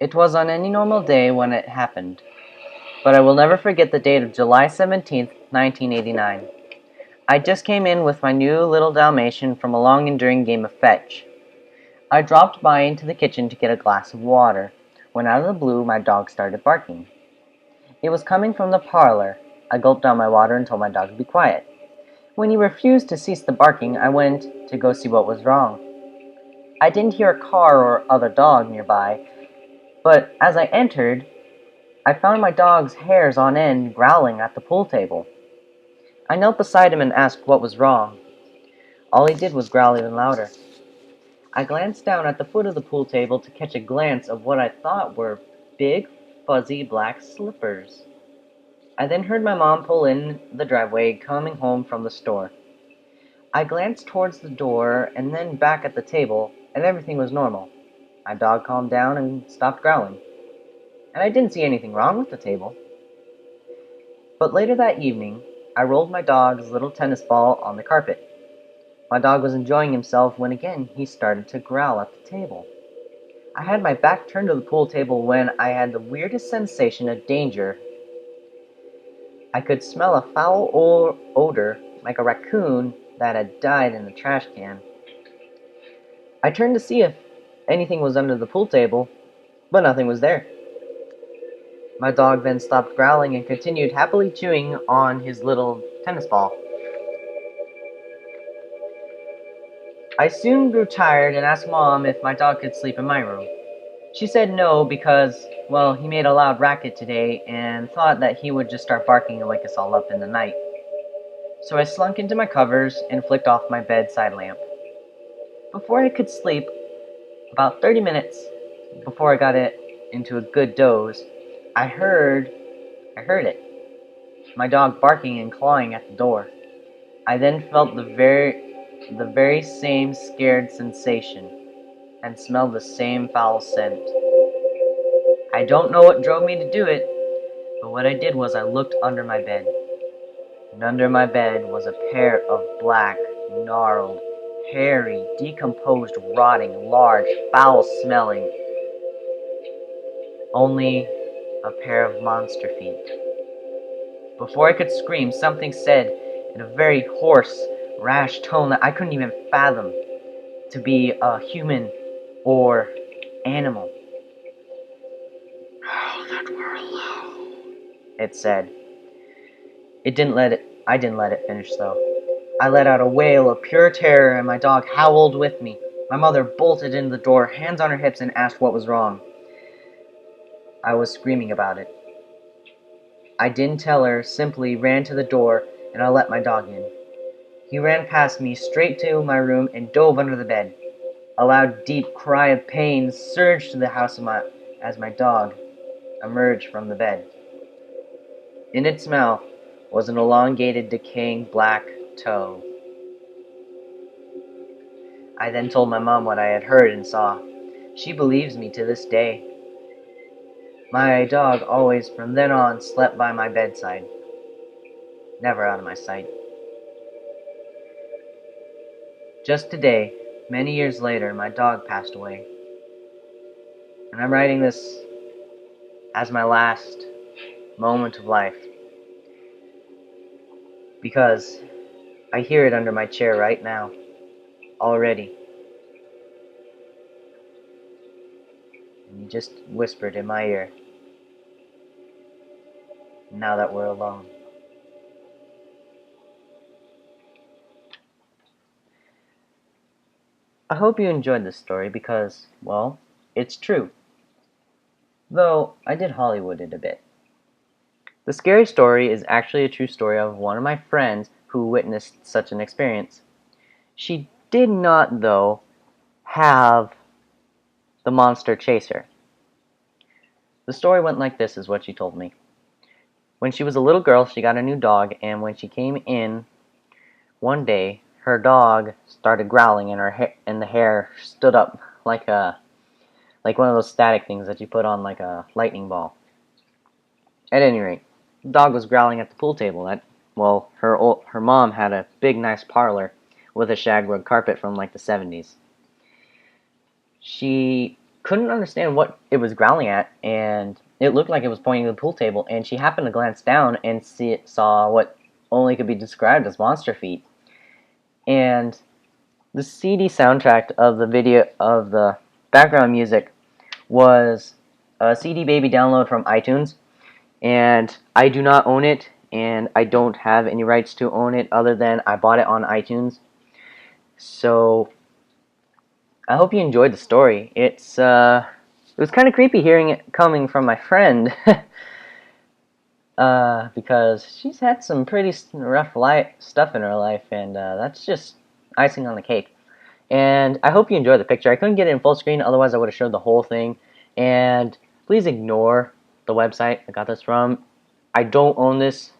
It was on any normal day when it happened, but I will never forget the date of July 17th, 1989. I just came in with my new little Dalmatian from a long enduring game of fetch. I dropped by into the kitchen to get a glass of water, when out of the blue my dog started barking. It was coming from the parlor. I gulped down my water and told my dog to be quiet. When he refused to cease the barking, I went to go see what was wrong. I didn't hear a car or other dog nearby, but as I entered, I found my dog's hairs on end growling at the pool table. I knelt beside him and asked what was wrong. All he did was growl even louder. I glanced down at the foot of the pool table to catch a glance of what I thought were big, fuzzy black slippers. I then heard my mom pull in the driveway coming home from the store. I glanced towards the door and then back at the table, and everything was normal. My dog calmed down and stopped growling, and I didn't see anything wrong with the table. But later that evening, I rolled my dog's little tennis ball on the carpet. My dog was enjoying himself when again he started to growl at the table. I had my back turned to the pool table when I had the weirdest sensation of danger. I could smell a foul odor like a raccoon that had died in a trash can. I turned to see if anything was under the pool table, but nothing was there. My dog then stopped growling and continued happily chewing on his little tennis ball. I soon grew tired and asked Mom if my dog could sleep in my room. She said no because, well, he made a loud racket today and thought that he would just start barking and wake us all up in the night. So I slunk into my covers and flicked off my bedside lamp. Before I could sleep, about 30 minutes before I got into a good doze, I heard it. My dog barking and clawing at the door. I then felt the very same scared sensation and smelled the same foul scent. I don't know what drove me to do it, but what I did was I looked under my bed. And under my bed was a pair of black, gnarled, hairy, decomposed, rotting, large, foul-smelling, only a pair of monster feet. Before I could scream, something said in a very hoarse, rash tone that I couldn't even fathom to be a human or animal. "Oh, that we're alone," it said. I didn't let it finish though. I let out a wail of pure terror and my dog howled with me. My mother bolted into the door, hands on her hips, and asked what was wrong. I was screaming about it. I didn't tell her, simply ran to the door, and I let my dog in. He ran past me, straight to my room, and dove under the bed. A loud, deep cry of pain surged through the house as my dog emerged from the bed. In its mouth was an elongated, decaying black toe. I then told my mom what I had heard and saw. She believes me to this day. My dog always from then on slept by my bedside, never out of my sight. Just today, many years later, my dog passed away. And I'm writing this as my last moment of life because I hear it under my chair right now, already. And he just whispered in my ear, "Now that we're alone." I hope you enjoyed this story because, well, it's true. Though, I did Hollywood it a bit. The scary story is actually a true story of one of my friends who witnessed such an experience. She did not, though, have the monster chase her. The story went like this, is what she told me. When she was a little girl, she got a new dog, and when she came in one day, her dog started growling, and the hair stood up like one of those static things that you put on like a lightning ball. At any rate, the dog was growling at the pool table. Her mom had a big, nice parlor with a shag rug carpet from like the 70s. She couldn't understand what it was growling at, and it looked like it was pointing to the pool table, and she happened to glance down and saw what only could be described as monster feet. And the CD soundtrack of the video of the background music was a CD Baby download from iTunes, and I do not own it, and I don't have any rights to own it other than I bought it on iTunes. So I hope you enjoyed the story. It was kind of creepy hearing it coming from my friend, because she's had some pretty rough stuff in her life, and that's just icing on the cake. And I hope you enjoyed the picture. I couldn't get it in full screen, otherwise I would have showed the whole thing. And please ignore the website I got this from. I don't own this.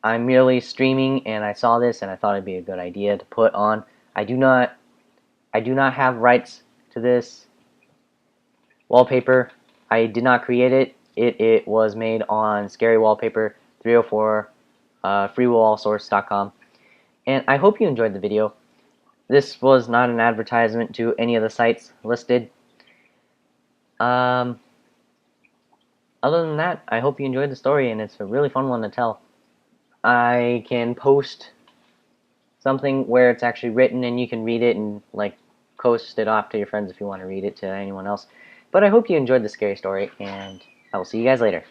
I'm merely streaming, and I saw this, and I thought it'd be a good idea to put on. I do not have rights to this wallpaper. I did not create it. It was made on Scary Wallpaper 304, freewallsource.com. And I hope you enjoyed the video. This was not an advertisement to any of the sites listed. Other than that, I hope you enjoyed the story, and it's a really fun one to tell. I can post something where it's actually written and you can read it and like post it off to your friends if you want to read it to anyone else. But I hope you enjoyed the scary story, and I will see you guys later.